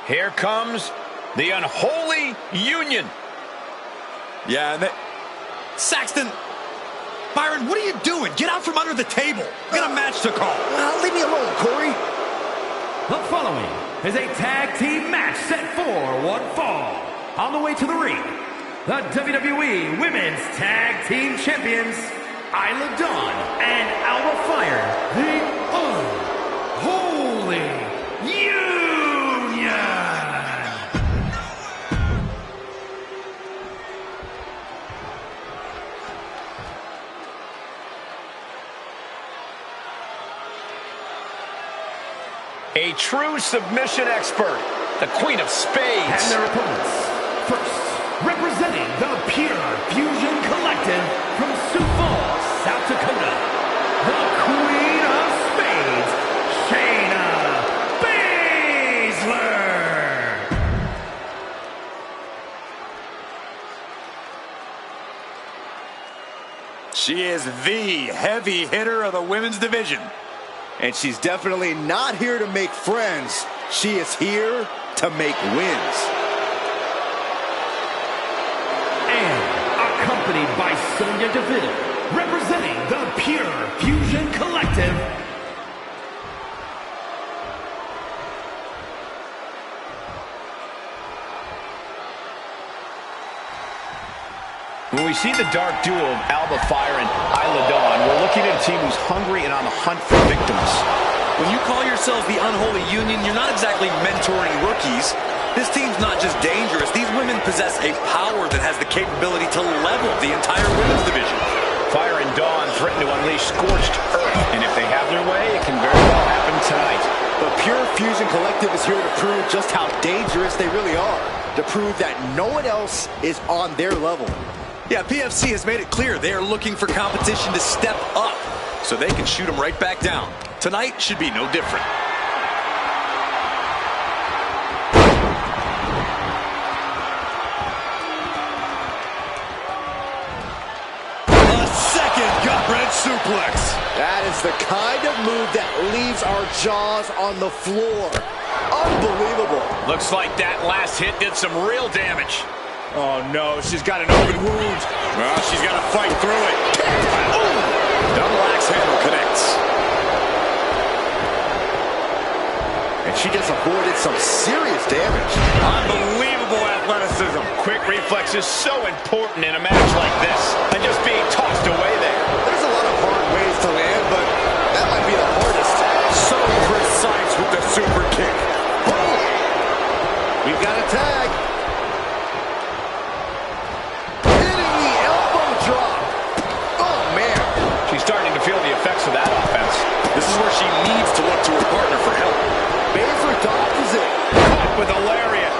Here comes the unholy union. Yeah, and Saxton, Byron, what are you doing? Get out from under the table. We got a match to call. Leave me alone, Corey. The following is a tag team match set for one fall. On the way to the ring, the WWE Women's Tag Team Champions, Isla Dawn and Alba Fire, the Unholy Union. A true submission expert, the Queen of Spades. And their opponents. First, representing the Pure Fusion Collective from Sioux Falls, South Dakota, the Queen of Spades, Shayna Baszler. She is the heavy hitter of the women's division. And she's definitely not here to make friends. She is here to make wins. And accompanied by Sonya Deville, representing the Pure Fusion Collective, When we see the dark duo of Alba Fire and Isla Dawn, we're looking at a team who's hungry and on the hunt for victims. When you call yourselves the Unholy Union, you're not exactly mentoring rookies. This team's not just dangerous. These women possess a power that has the capability to level the entire women's division. Fire and Dawn threaten to unleash scorched earth, and if they have their way, it can very well happen tonight. The Pure Fusion Collective is here to prove just how dangerous they really are. To prove that no one else is on their level. Yeah, PFC has made it clear they are looking for competition to step up so they can shoot them right back down. Tonight should be no different. A second gut-wrench suplex. That is the kind of move that leaves our jaws on the floor. Unbelievable. Looks like that last hit did some real damage. Oh no, she's got an open wound. Well, she's got to fight through it. Oh! Double axe handle connects. And she just avoided some serious damage. Unbelievable athleticism. Quick reflexes so important in a match like this, and just being tossed away there. There's a lot of hard ways to land, but that might be the hardest. So precise with the super kick. Oh! We've got a tag. Starting to feel the effects of that offense. This is where she needs to look to her partner for help. Baszler dodges it. Caught with a lariat.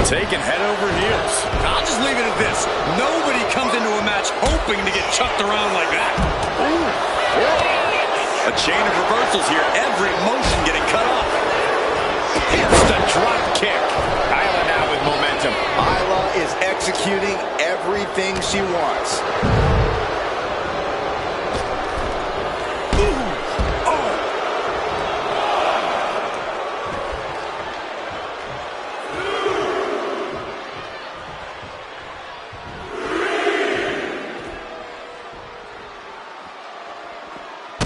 Taken head over heels. I'll just leave it at this. Nobody comes into a match hoping to get chucked around like that. Ooh. A chain of reversals here. Every motion getting cut off. Instant drop kick. Isla now with momentum. Isla is executing everything she wants. Ooh. Oh.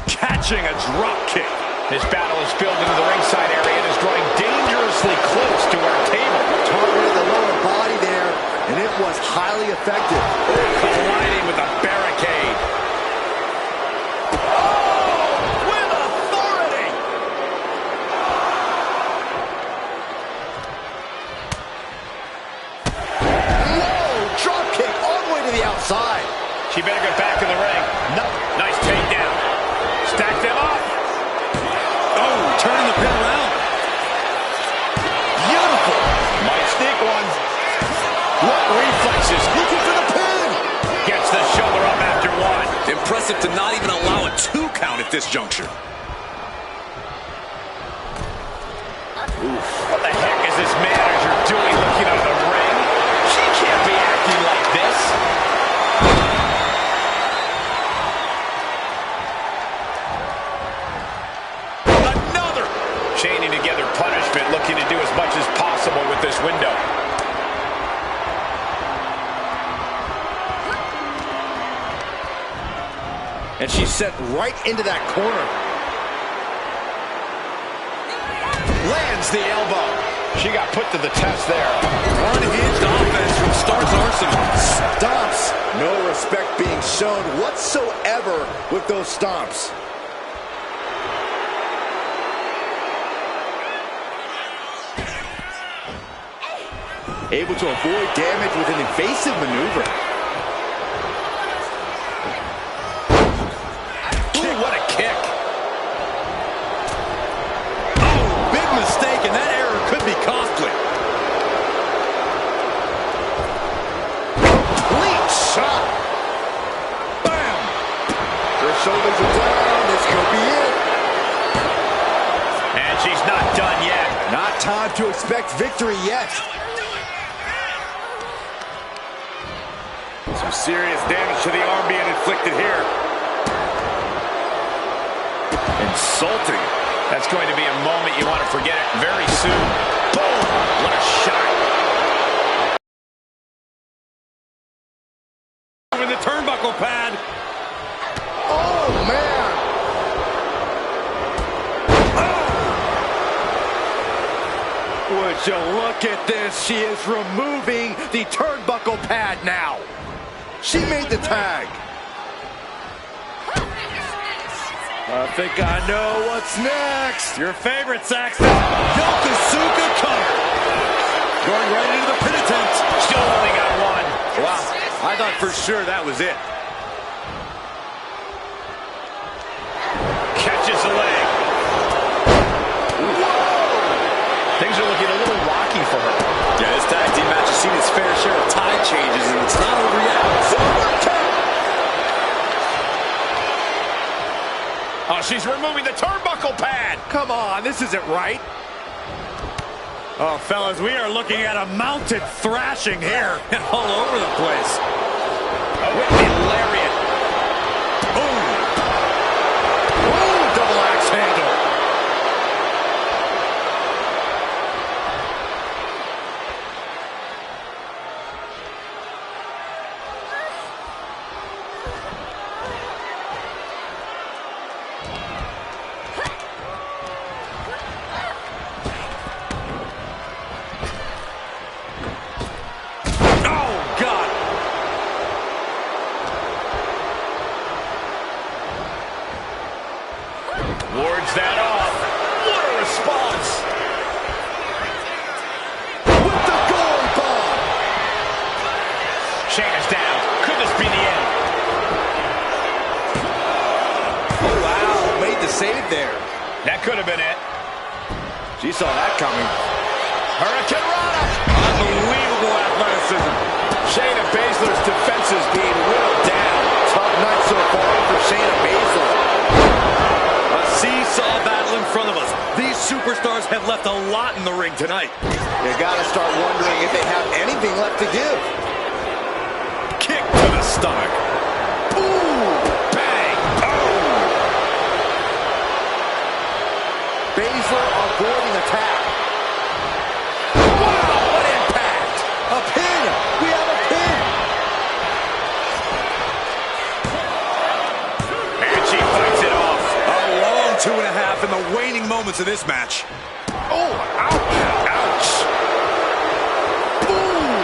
Catching a drop kick. This battle is spilled into the ringside area and is drawing dangerously close to our table. Targeted the lower body there, and it was highly effective. Colliding with a barricade. Oh, with authority. Whoa, drop kick all the way to the outside. She better get back in the ring. No. Nice takedown. Stack them up. Oh, turn the pin around. Beautiful. Might stick one. What reflexes. Looking for the pin. Gets the shoulder up after one. Impressive to not even allow a 2 count at this juncture. Oof. What the heck is this manager doing looking out of the ring? She can't be acting like this. Another binding together punishment, looking to do as much as possible with this window. And she's set right into that corner. Lands the elbow. She got put to the test there. Unhinged offense from Stark's arsenal. Stomps. No respect being shown whatsoever with those stomps. Able to avoid damage with an evasive maneuver. Ooh, what a kick. Oh, big mistake, and that error could be costly. Complete shot. Bam. Her shoulders are down. This could be it. And she's not done yet. Not time to expect victory yet. Some serious damage to the arm being inflicted here. Insulting. That's going to be a moment you want to forget it very soon. Boom! What a shot. Over the turnbuckle pad. Oh, man. Would you look at this? She is removing the turnbuckle pad now. She made the tag. I think I know what's next. Your favorite, Saxton. Yokosuka cutter. Going right into the pin attempt. Still only got one. Wow. I thought for sure that was it. Catches the leg. Whoa! Things are looking a little rocky for her. Yeah, this tag team match has seen its fair share of tide changes, and it's not over yet. Oh, she's removing the turnbuckle pad. Come on, this isn't right. Oh, fellas, we are looking at a mounted thrashing here. All over the place. With the lariat. Boom. Ooh, double axe handle. Wards that off. What a response. With the goal bomb. Shayna's down. Could this be the end? Oh, wow. Made the save there. That could have been it. She saw that coming. Hurricane Rana. Unbelievable athleticism. Shayna Baszler's defenses being whittled down. Tough night so far for Shayna Baszler. A seesaw battle in front of us. These superstars have left a lot in the ring tonight. You gotta start wondering if they have anything left to give. Kick to the stomach. Ooh! Bang. Oh! Baszler avoiding attack. Wow, what impact! A pin! We have a pin! And she fights it off. A long 2.5 in the waning moments of this match. Oh, ouch! Ouch! Ooh!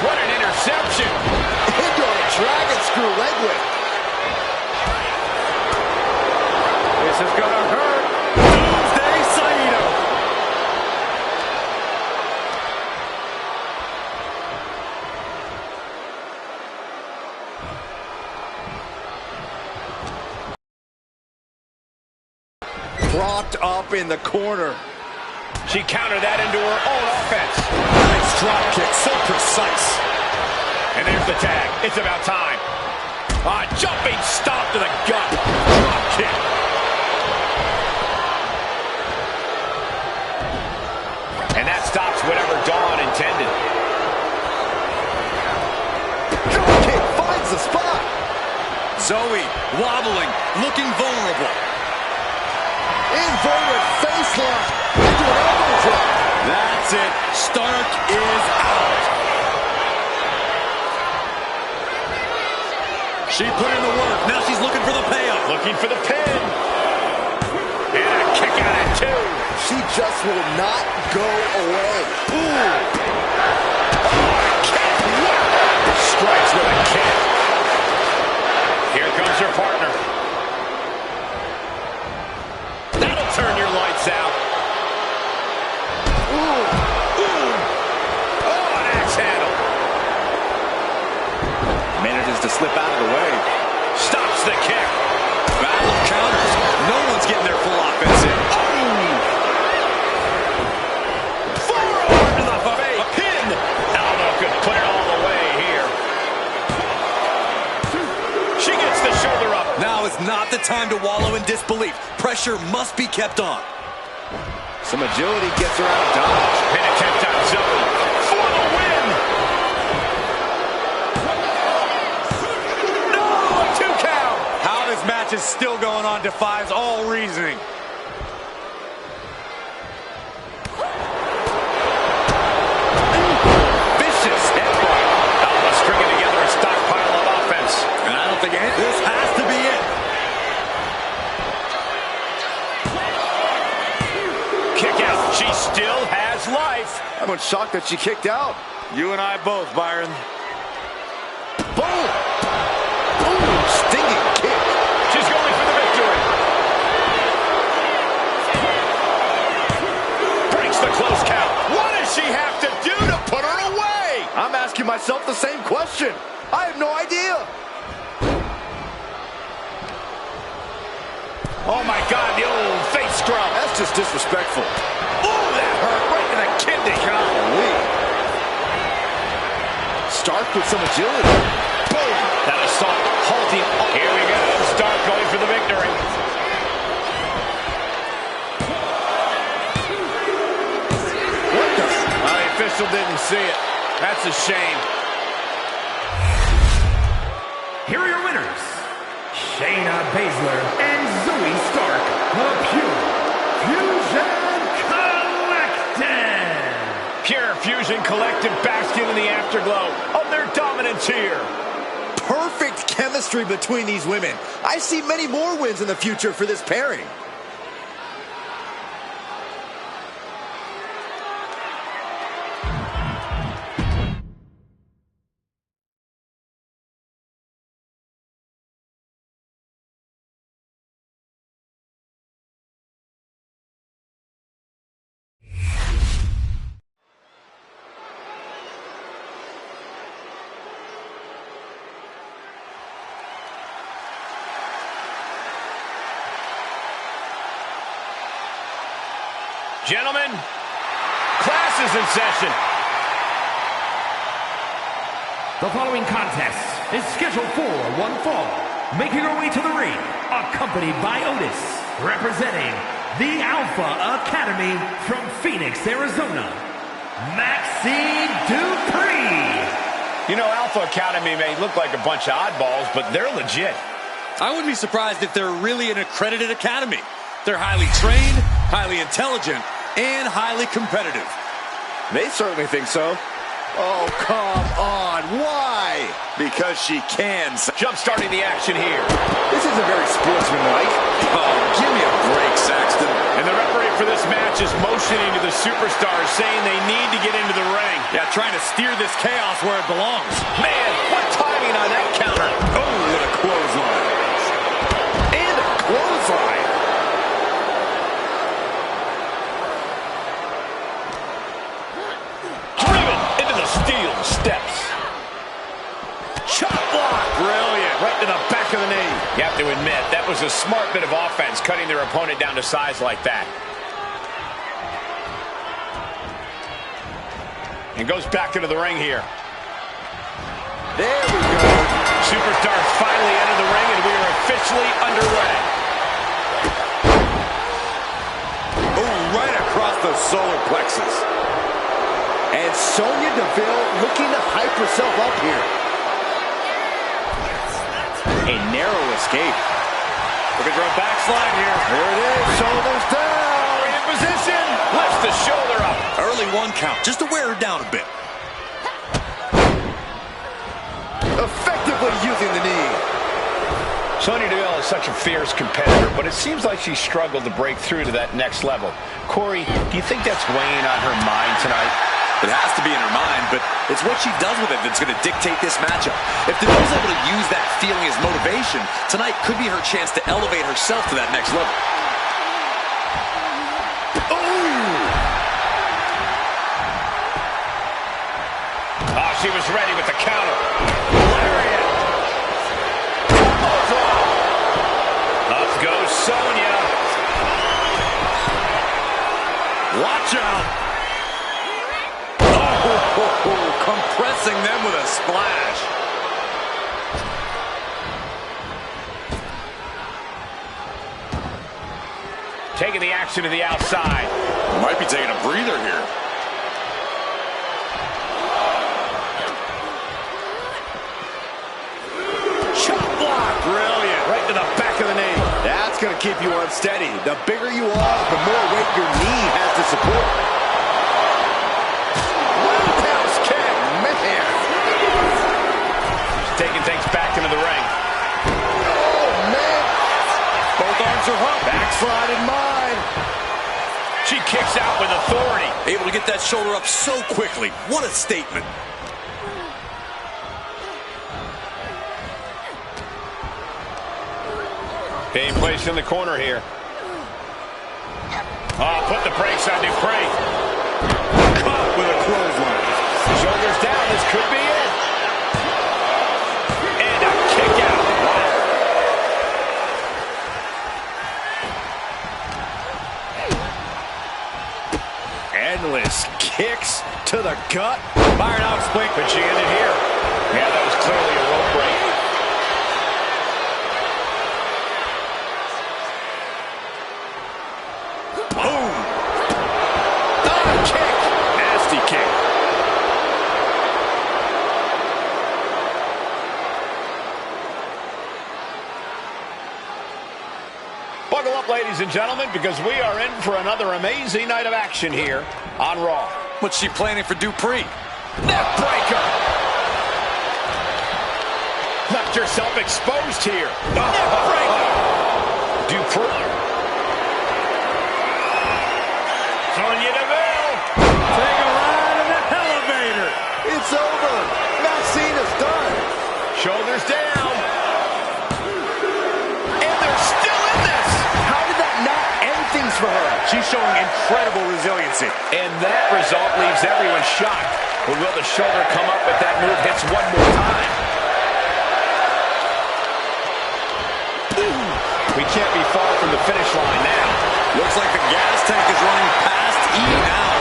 What an interception. Into a dragon screw leg whip. This is gonna hurt. Doomsday Saito. Propped up in the corner. She countered that into her own offense. Nice drop kick, so precise. And there's the tag. It's about time. Jumping stomp to the gut. Drop kick. And that stops whatever Dawn intended. Drop kick finds the spot. Zoe wobbling, looking vulnerable. Inverted face She put in the work. Now she's looking for the payoff. Looking for the pin. And a kick out at 2. She just will not go away. Ooh. Oh, a kick. Wow. Strikes with a kick. Here comes her partner. That'll turn your lights out. Ooh. Ooh. Oh, an axe handle. Manages to slip out of the way. Stops the kick. Battle of counters. No one's getting their full offense in. Oh! Forearm to the face. A pin. Aldo could put it all away here. She gets the shoulder up. Now is not the time to wallow in disbelief. Pressure must be kept on. Some agility gets her out of dodge. Pin attempt on Zoe for the win. No, a 2 count. How this match is still going on defies all reasoning. Vicious headbutt. Alba stringing together a stockpile of offense. And I don't think this has to be it. Kick out. She still has life. I'm shocked that she kicked out. You and I both, Byron. Boom! Ooh, stinging kick. She's going for the victory. Breaks the close count. What does she have to do to put her away? I'm asking myself the same question. I have no idea. Oh my God, the old face scrub. That's just disrespectful. Oh, that hurt right in the kidney. Golly. Stark with some agility. Boom! That assault halting. Here we go. Stark going for the victory. What the? The official didn't see it. That's a shame. Here are your winners, Shayna Baszler and Zoe Stark, the Pure Fusion Collective. Pure Fusion Collective basking in the afterglow of their dominance here. Perfect chemistry between these women. I see many more wins in the future for this pairing. Gentlemen, class is in session. The following contest is scheduled for one fall. Making her way to the ring, accompanied by Otis, representing the Alpha Academy from Phoenix, Arizona, Maxine Dupree. You know, Alpha Academy may look like a bunch of oddballs, but they're legit. I wouldn't be surprised if they're really an accredited academy. They're highly trained, highly intelligent, and highly competitive. They certainly think so. Oh, come on. Why? Because she can. Jump-starting the action here. This isn't very sportsmanlike. Oh, give me a break, Saxton. And the referee for this match is motioning to the superstars, saying they need to get into the ring. Yeah, trying to steer this chaos where it belongs. Man, what timing on that counter. Oh, what a clothesline. And a clothesline. Driven into the steel steps. Chop block. Brilliant. Right to the back of the knee. You have to admit, that was a smart bit of offense, cutting their opponent down to size like that. And goes back into the ring here. There we go. Superstars finally enter the ring, and we are officially underway. Oh, right across the solar plexus. And Sonya Deville looking to hype herself up here. A narrow escape. Looking for a backslide here. There it is. Shoulders down. In position. Lifts the shoulder up. Early 1 count, just to wear her down a bit. Effectively using the knee. Sonya Deville is such a fierce competitor, but it seems like she struggled to break through to that next level. Corey, do you think that's weighing on her mind tonight? It has to be in her mind, but it's what she does with it that's going to dictate this matchup. If Deville's able to use that feeling as motivation, tonight could be her chance to elevate herself to that next level. Oh, she was ready with the counter. Lariat. Up goes Sonya. Watch out. Oh, compressing them with a splash. Taking the action to the outside. Might be taking a breather here. Brilliant. Right to the back of the knee. That's going to keep you unsteady. The bigger you are, the more weight your knee has to support. Roundhouse kick, man. She's taking things back into the ring. Oh, man. Both arms are humped. Backslide in mine. She kicks out with authority. Able to get that shoulder up so quickly. What a statement. Being placed in the corner here. Oh, put the brakes on Dupree. Caught with a clothesline. Shoulders down. This could be it. And a kick out. Wow. Endless kicks to the gut. Fired out split, but she ended here. Yeah, that was clearly a rope break. Buckle up, ladies and gentlemen, because we are in for another amazing night of action here on Raw. What's she planning for Dupree? Neck breaker. Left herself exposed here. Neck breaker. Dupree. Sonya Deville. Take a ride in the elevator. It's over. Maxine is done. Shoulders down. And they're still in this. How did that not end things for her? She's showing incredible resiliency. And that result leaves everyone shocked. But will the shoulder come up if that move hits one more time? We can't be far from the finish line now. Looks like the gas tank is running past E now.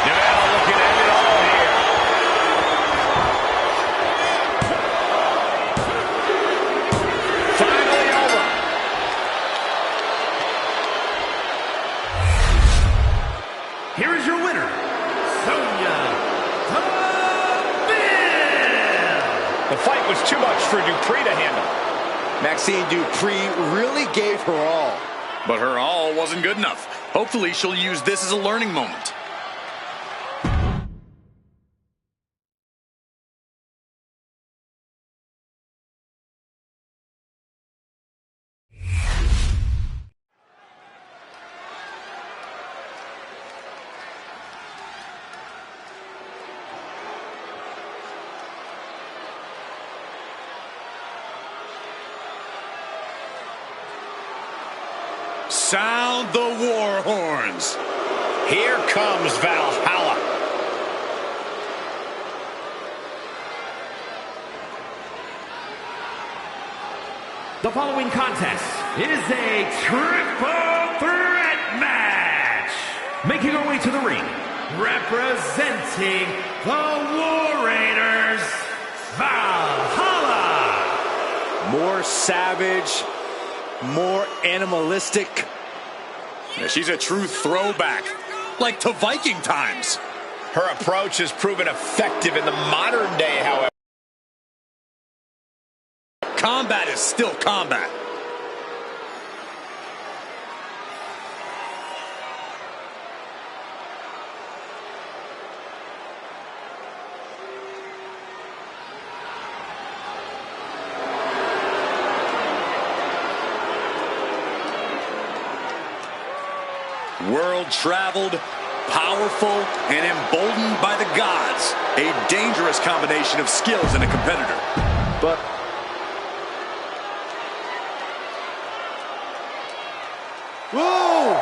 Deville looking at it all here. Finally over. Here is your winner, Sonya Deville. The fight was too much for Dupree to handle. Maxine Dupree really gave her all. But her all wasn't good enough. Hopefully she'll use this as a learning moment. Sound the war horns. Here comes Valhalla. The following contest is a triple threat match. Making our way to the ring, representing the War Raiders, Valhalla. More savage, more animalistic. Yeah, she's a true throwback, like to Viking times. Her approach has proven effective in the modern day, however. Combat is still combat. World-traveled, powerful, and emboldened by the gods. A dangerous combination of skills in a competitor. But whoa!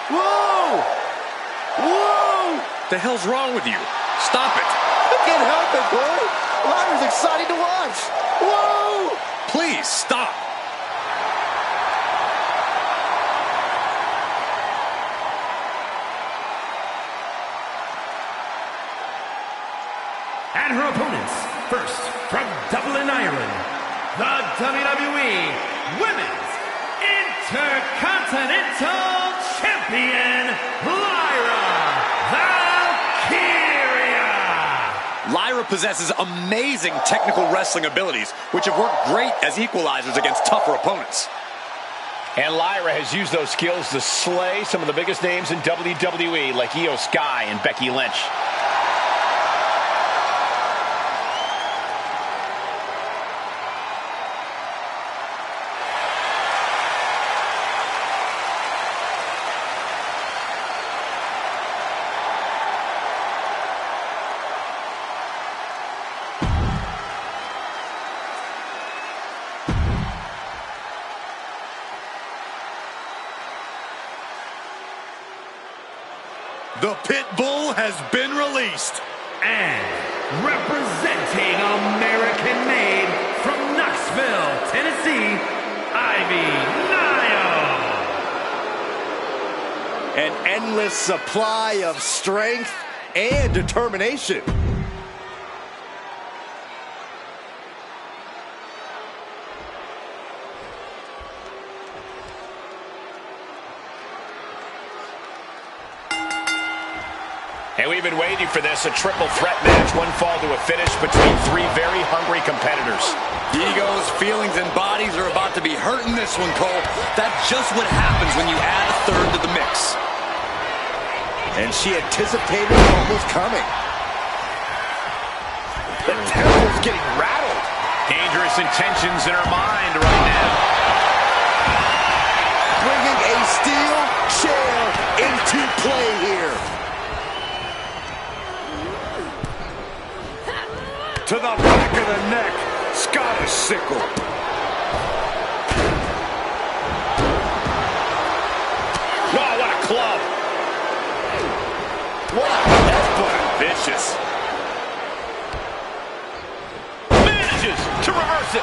Whoa! Whoa! The hell's wrong with you? Stop it. I can't help it, boy. Lyra's exciting to watch. Whoa! Please, stop. And her opponents, first from Dublin, Ireland, the WWE Women's Intercontinental Champion, Lyra Valkyria. Lyra possesses amazing technical wrestling abilities, which have worked great as equalizers against tougher opponents. And Lyra has used those skills to slay some of the biggest names in WWE, like Io Sky and Becky Lynch. The Pit Bull has been released. And representing American-made from Knoxville, Tennessee, Ivy Nile. An endless supply of strength and determination. And we've been waiting for this, a triple threat match, one fall to a finish between three very hungry competitors. Egos, feelings, and bodies are about to be hurt in this one, Cole. That's just what happens when you add a third to the mix. And she anticipated what was coming. The temple's getting rattled. Dangerous intentions in her mind right now. Bringing a steel chair into play here. To the back of the neck, Scottish sickle. Oh, what a club. What a headbutt. Vicious. Manages to reverse it.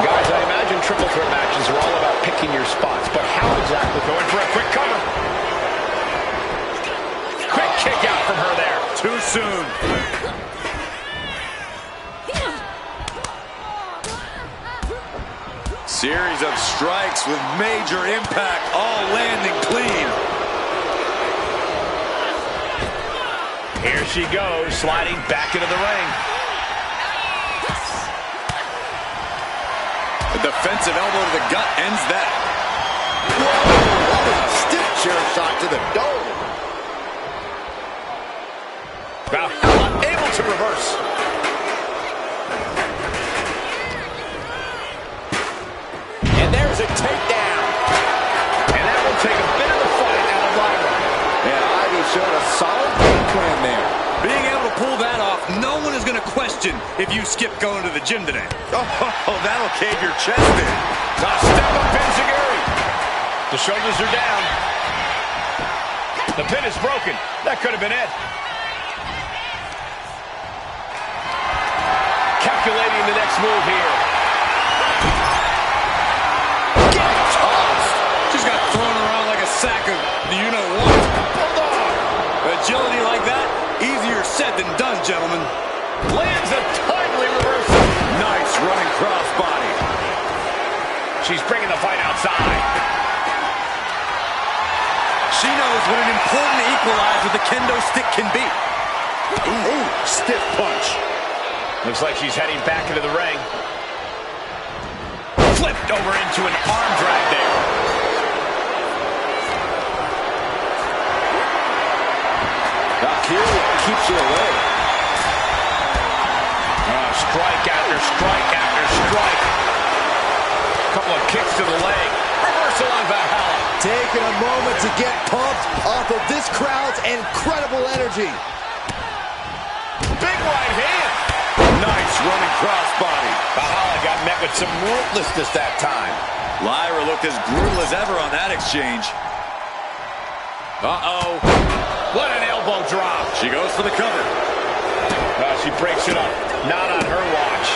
Guys, I imagine triple threat matches are all about picking your spots, but how exactly? Going for a quick cover. Quick kick out from her there. Too soon. Series of strikes with major impact, all landing clean. Here she goes, sliding back into the ring. A defensive elbow to the gut ends that. Whoa, that was a stiff chair shot to the dome. Valhalla able to reverse. And there's a takedown. And that will take a bit of the fight out of Lyra. Yeah, Ivy showed a solid game plan there. Being able to pull that off, no one is going to question if you skip going to the gym today. Oh, that'll cave your chest in. Now step up Enziguri. The shoulders are down. The pin is broken. That could have been it. Calculating the next move here. Get tossed. Just got thrown around like a sack of you-know-what. Bulldog. Agility like that, easier said than done, gentlemen. Lands a timely reversal. Nice running crossbody. She's bringing the fight outside. She knows what an important equalizer the kendo stick can be. Ooh, stiff punch. Looks like she's heading back into the ring. Flipped over into an arm drag there. Valkyria keeps her away. Strike after strike after strike. A couple kicks to the leg. Reversal on Valhalla. Taking a moment to get pumped off of this crowd's incredible energy. Big right hand. Nice running crossbody. Valhalla got met with some ruthlessness that time. Lyra looked as brutal as ever on that exchange. Uh-oh. What an elbow drop. She goes for the cover. She breaks it up. Not on her watch.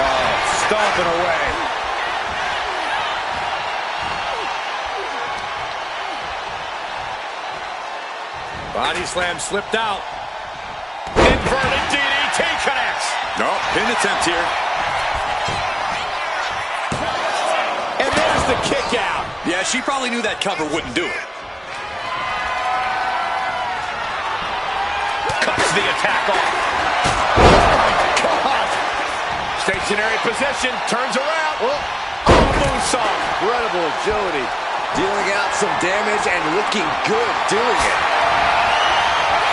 Oh, stomping away. Body slam slipped out. Inverted DDT connects. No, pin attempt here. And there's the kick out. Yeah, she probably knew that cover wouldn't do it. Cuts the attack off. Oh, God. Stationary position. Turns around. Oh, moonsault. Incredible agility. Dealing out some damage and looking good doing it.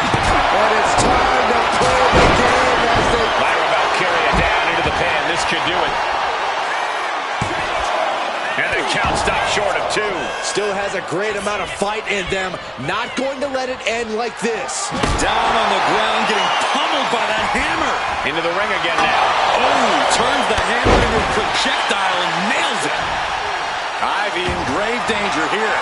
But it's time to play the game as they... Lyra Valkyria down into the pan. This could do it. And the count stopped short of 2. Still has a great amount of fight in them. Not going to let it end like this. Down on the ground, getting pummeled by that hammer. Into the ring again now. Oh, turns the hammer into a projectile and nails it. Ivy in grave danger here.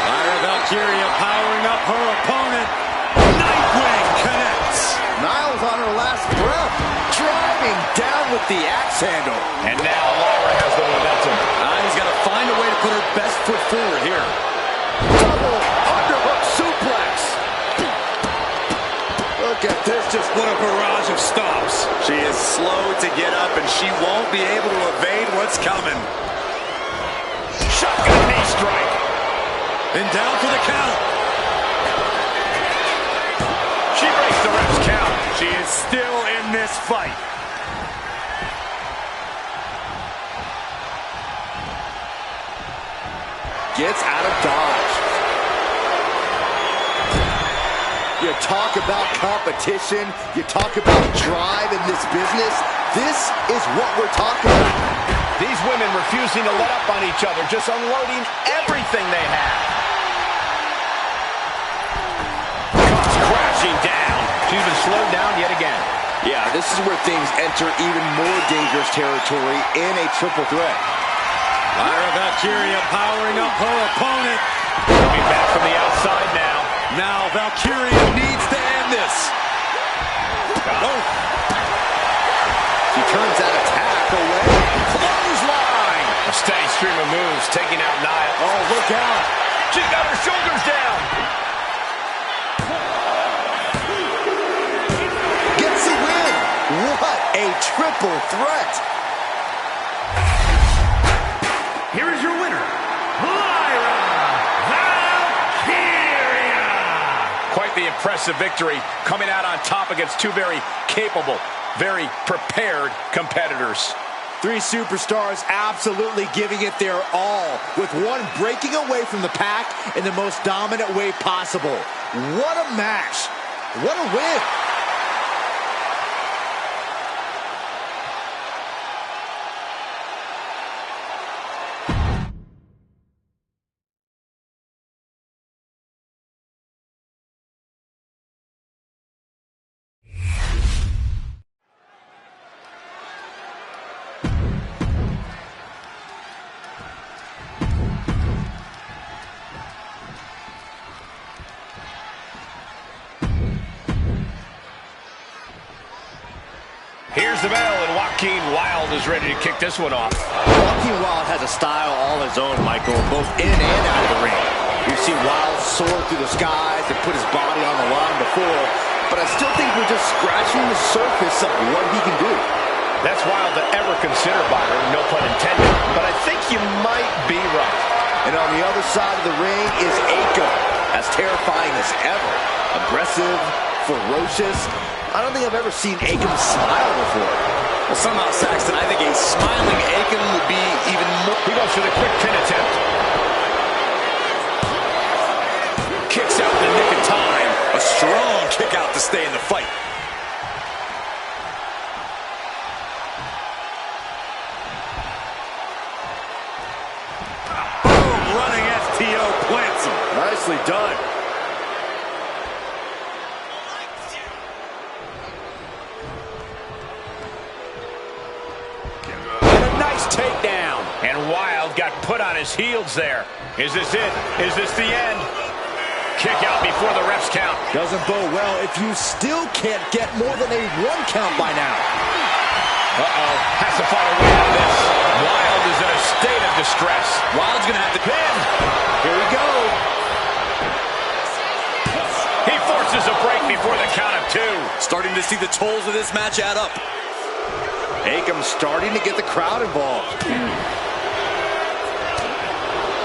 Lyra Valkyria powering up her opponent. Nightwing connects. Niles on her last breath. Driving down with the axe handle. And now Lyra has the momentum. Ivy's got to find a way to put her best foot forward here. Double underhook suplex. Look at this, just What a barrage of stomps. She is slow to get up, and she won't be able to evade what's coming. Shotgun knee strike. And down for the count. She breaks the ref's count. She is still in this fight. gets out of dodge. You talk about competition, you talk about drive in this business. This is what we're talking about. These women refusing to let up on each other, just unloading everything they have. Comes crashing down. She's been slowed down yet again. Yeah, this is where things enter even more dangerous territory in a triple threat. Lyra Valkyria powering up her opponent. Coming back from the outside now. Now Valkyria needs to end this. Oh. She turns that attack away. Clothesline. A steady stream of moves taking out Nia. Oh, look out. She's got her shoulders down. Gets the win. What a triple threat. Here is your winner, Lyra Valkyria. Quite the impressive victory, coming out on top against two very capable, very prepared competitors. Three superstars absolutely giving it their all, with one breaking away from the pack in the most dominant way possible. What a match. What a win. Here's the bell, and Joaquin Wilde is ready to kick this one off. Joaquin Wilde has a style all his own, Michael, both in and out of the ring. We've seen Wilde soar through the skies and put his body on the line before, but I still think we're just scratching the surface of what he can do. That's wild to ever consider, Byron, no pun intended, but I think you might be right. And on the other side of the ring is Akam, as terrifying as ever. Aggressive, ferocious. I don't think I've ever seen Akam smile before. Well, somehow, Saxton, I think a smiling Akam would be even more... He goes for the quick pin attempt. Kicks out in the nick of time. A strong kick out to stay in the fight. Nicely done. And a nice takedown. And Wild got put on his heels there. Is this it? Is this the end? Kick out before the refs count. Doesn't bode well if you still can't get more than a 1 count by now. Uh-oh. Has to find a way out of this. Wild is in a state of distress. Wild's going to have to pin. Here we go. He forces a break before the count of 2. Starting to see the tolls of this match add up. Akam starting to get the crowd involved.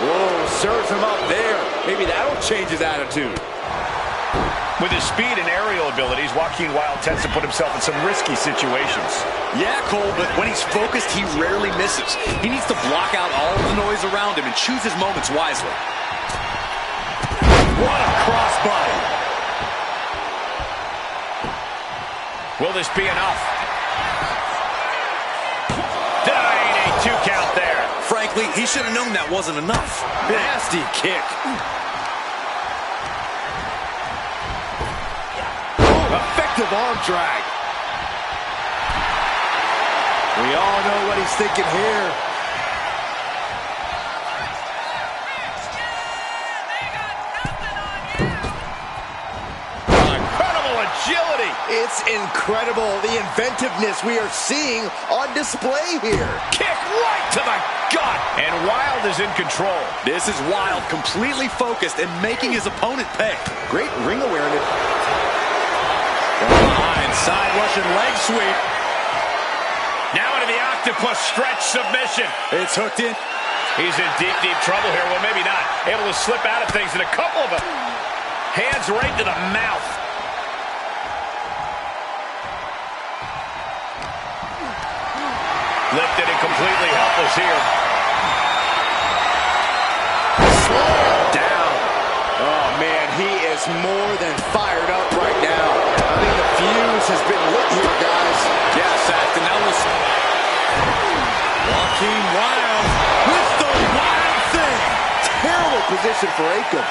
Whoa, serves him up there. Maybe that'll change his attitude. With his speed and aerial abilities, Joaquin Wilde tends to put himself in some risky situations. Yeah, Cole, but when he's focused, he rarely misses. He needs to block out all of the noise around him and choose his moments wisely. What a crossbody. Will this be enough? Denying a 2 count there. Frankly, he should have known that wasn't enough. Nasty kick. Effective arm drag. We all know what he's thinking here. Incredible agility. It's incredible, the inventiveness we are seeing on display here. Kick right to the gut. And Wild is in control. This is Wild, completely focused and making his opponent pay. Great ring awareness. Behind, side Russian leg sweep. Now into the octopus stretch submission. It's hooked in. He's in deep, deep trouble here. Well, maybe not. Able to slip out of things, and a couple of them. Hands right to the mouth. Lifted and completely helpless here. Slam down. Oh, man, he is more than fired up right now. I think the fuse has been lit here, guys. Yeah, Seth, and that was Joaquin Wilde with the Wild thing. Terrible position for Akam.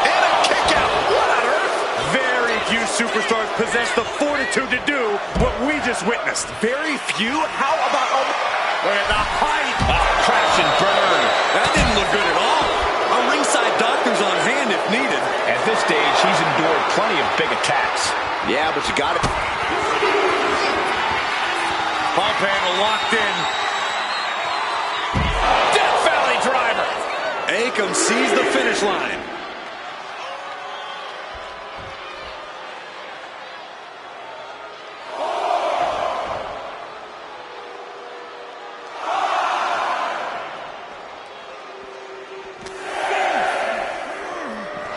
And a kick out. What on earth? Very few superstars possess the fortitude to do what we just witnessed. Very few? How about... Look at the height. Crash and burn. That didn't look good at all. Our ringside doctor's on hand if needed. At this stage, he's endured plenty of big attacks. Yeah, but you got it. Pump handle locked in. Death Valley driver. Akam sees the finish line.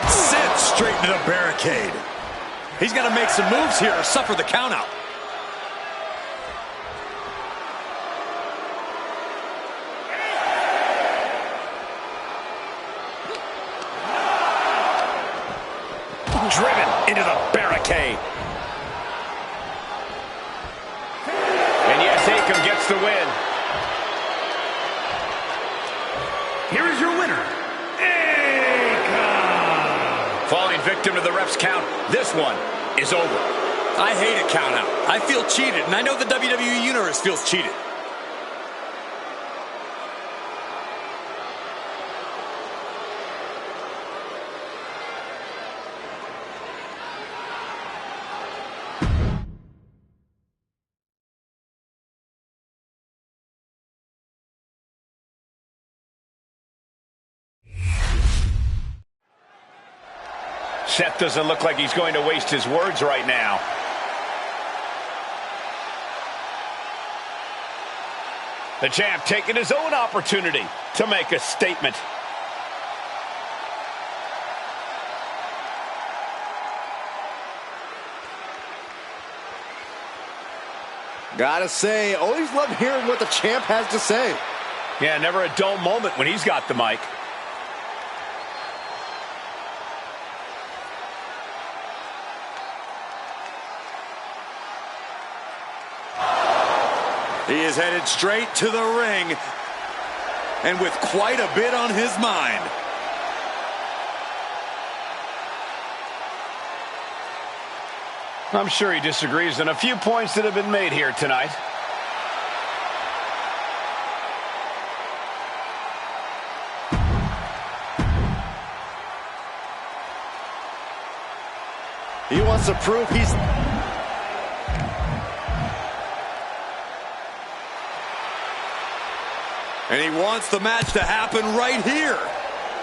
Sent straight to the barricade. He's got to make some moves here or suffer the countout. Driven into the barricade. And yes, Akam gets the win. Here is your winner, Akam. Falling victim to the ref's count. This one is over. I hate a countout. I feel cheated, and I know the WWE Universe feels cheated. Seth doesn't look like he's going to waste his words right now. The champ taking his own opportunity to make a statement. Gotta say, always love hearing what the champ has to say. Yeah, never a dull moment when he's got the mic. He is headed straight to the ring, and with quite a bit on his mind. I'm sure he disagrees on a few points that have been made here tonight. He wants to prove he's... And he wants the match to happen right here.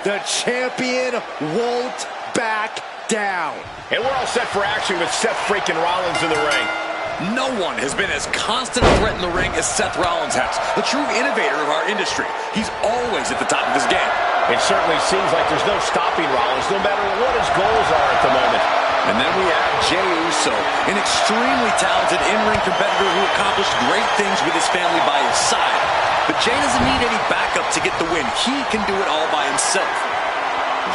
The champion won't back down. And we're all set for action with Seth freaking Rollins in the ring. No one has been as constant a threat in the ring as Seth Rollins has. The true innovator of our industry. He's always at the top of his game. It certainly seems like there's no stopping Rollins, no matter what his goals are at the moment. And then we have Jey Uso, an extremely talented in-ring competitor who accomplished great things with his family by his side. But Jey doesn't need any backup to get the win. He can do it all by himself.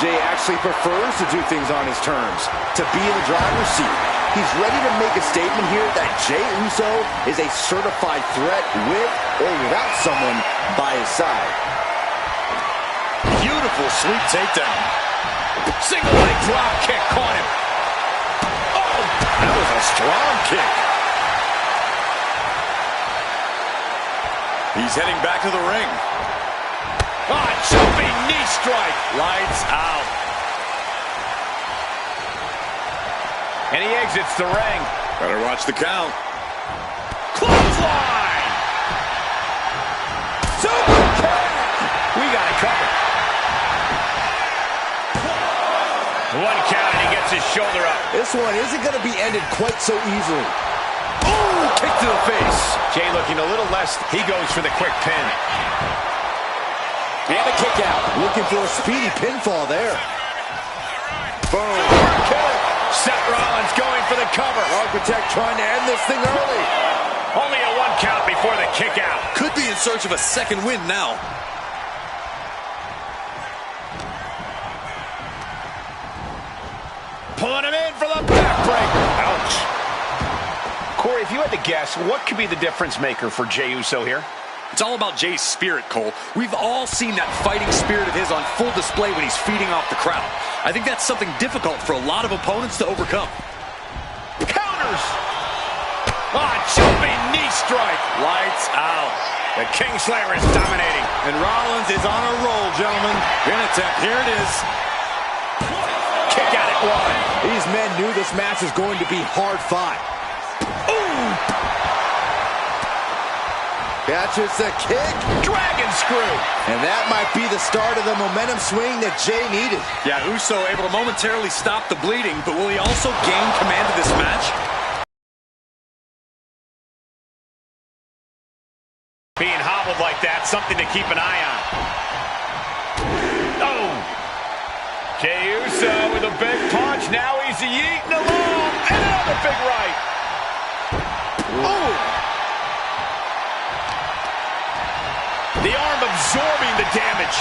Jey actually prefers to do things on his terms, to be in the driver's seat. He's ready to make a statement here that Jey Uso is a certified threat with or without someone by his side. Beautiful sweep takedown. Single leg drop kick caught him. Oh, that was a strong kick. He's heading back to the ring. Ah, jumping knee strike. Lights out. And he exits the ring. Better watch the count. Clothesline! Super kick! We got it covered. One count and he gets his shoulder up. This one isn't going to be ended quite so easily. Ooh, kick to the face. Jey looking a little less. He goes for the quick pin. And a kick out. Looking for a speedy pinfall there. Boom. Kick. Seth Rollins going for the cover. Architect trying to end this thing early. Only a one count before the kick out. Could be in search of a second win now. Pulling him in for the backbreaker. Ouch. Corey, if you had to guess, what could be the difference maker for Jey Uso here? It's all about Jey's spirit, Cole. We've all seen that fighting spirit of his on full display when he's feeding off the crowd. I think that's something difficult for a lot of opponents to overcome. Counters! Ah, jumping knee strike! Lights out. The Kingslayer is dominating. And Rollins is on a roll, gentlemen. In attempt. Here it is. Kick out at one. These men knew this match was going to be hard fought. Ooh! Catches the kick. Dragon screw. And that might be the start of the momentum swing that Jey needed. Yeah, Uso able to momentarily stop the bleeding, but will he also gain command of this match? Being hobbled like that, something to keep an eye on. Oh! Jey Uso with a big punch. Now he's yeeting along. And another big right. Oh! The arm absorbing the damage.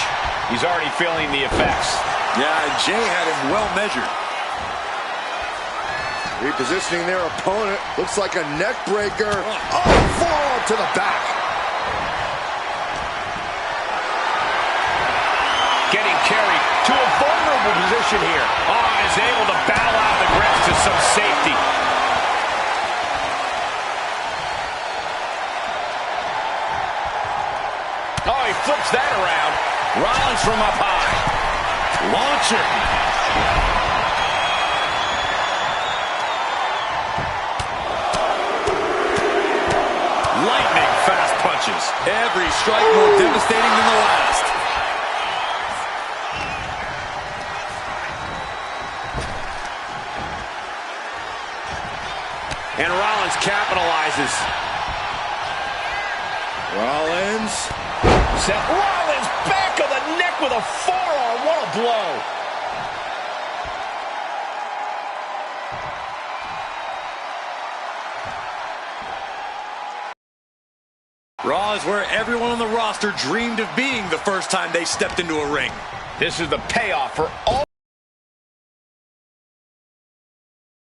He's already feeling the effects. Yeah, Jey had him well measured. Repositioning their opponent. Looks like a neck breaker. Oh, forearm to the back. Getting carried to a vulnerable position here. Oh, and is able to battle out of the grips to some safety. Oh, he flips that around. Rollins from up high. Launching. Lightning fast punches. Every strike more devastating than the last. And Rollins capitalizes. Rollins. Seth Rollins back of the neck with a forearm. What a blow. Raw is where everyone on the roster dreamed of being the first time they stepped into a ring. This is the payoff for all.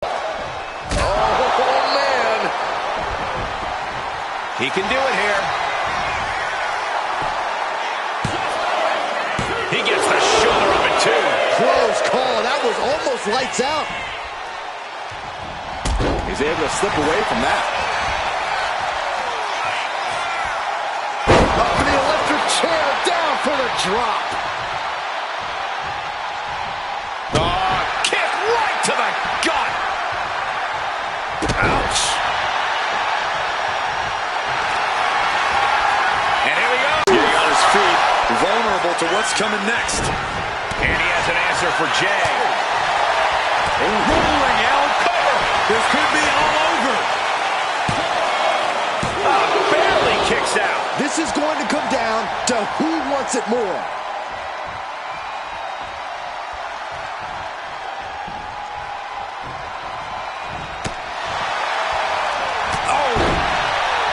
Oh, man. He can do it here. He gets the shoulder of it, too. Close call. That was almost lights out. able to slip away from that. Up for the electric chair, down for the drop. Oh, kick right to the gut. Ouch. And here we go. Getting on his feet, vulnerable to what's coming next. And he has an answer for Jey. Rolling out cover. This could be all over. Barely kicks out. This is going to come down to who wants it more. Oh.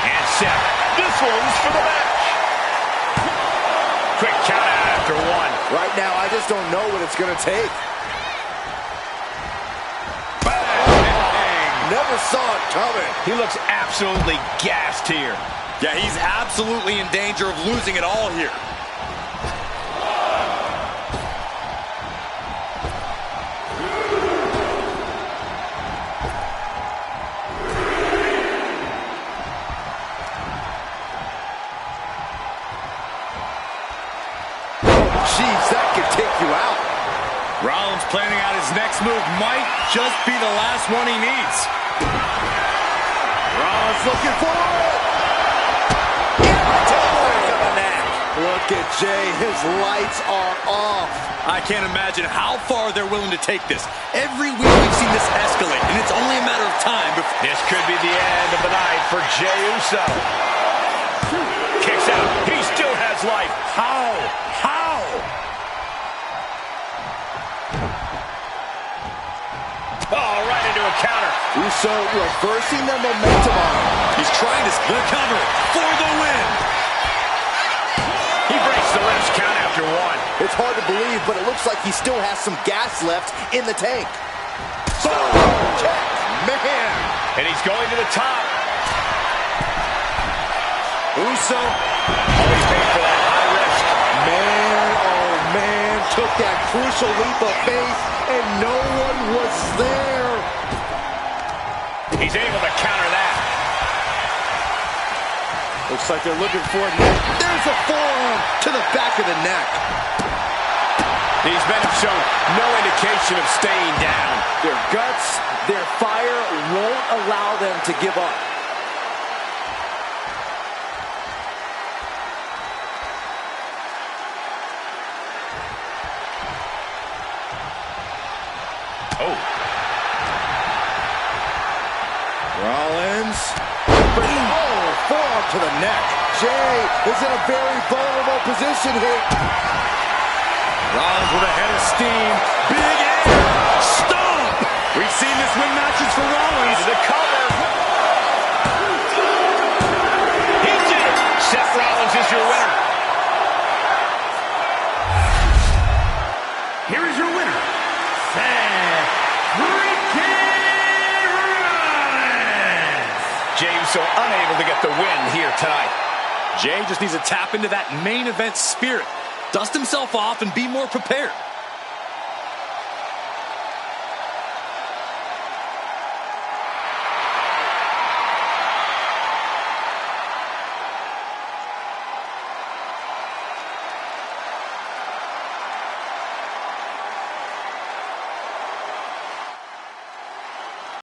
And Seth, this one's for the match. Quick count out after one. Right now, I just don't know what it's going to take. Never saw it coming. He looks absolutely gassed here. Yeah, he's absolutely in danger of losing it all here. Jeez, that could take you out. Rollins planning out his next move might just be the last one he needs. Rollins looking for it. Look at Jey, his lights are off. I can't imagine how far they're willing to take this. Every week we've seen this escalate, and it's only a matter of time before... This could be the end of the night for Jey Uso. Kicks out. He still has life. How? How? Oh, right into a counter. Uso reversing the momentum on him. He's trying to recover for the win. He breaks the rest count after one. It's hard to believe, but it looks like he still has some gas left in the tank. Man. And he's going to the top. Uso. Always paid for that high risk. Man, oh man, took that crucial leap of faith, and no one was there. He's able to counter that. Looks like they're looking for it now. There's a forearm to the back of the neck. These men have shown no indication of staying down. Their guts, their fire won't allow them to give up. Oh. Rollins. Oh, forearm to the neck. Jey is in a very vulnerable position here. Rollins with a head of steam. Big air. Stomp. We've seen this win matches for Rollins. Into the cover. He did it. Seth Rollins is your winner. Here is your winner, Seth freaking Rollins. Jey Uso unable to get the win here tonight. Jey just needs to tap into that main event spirit, dust himself off, and be more prepared.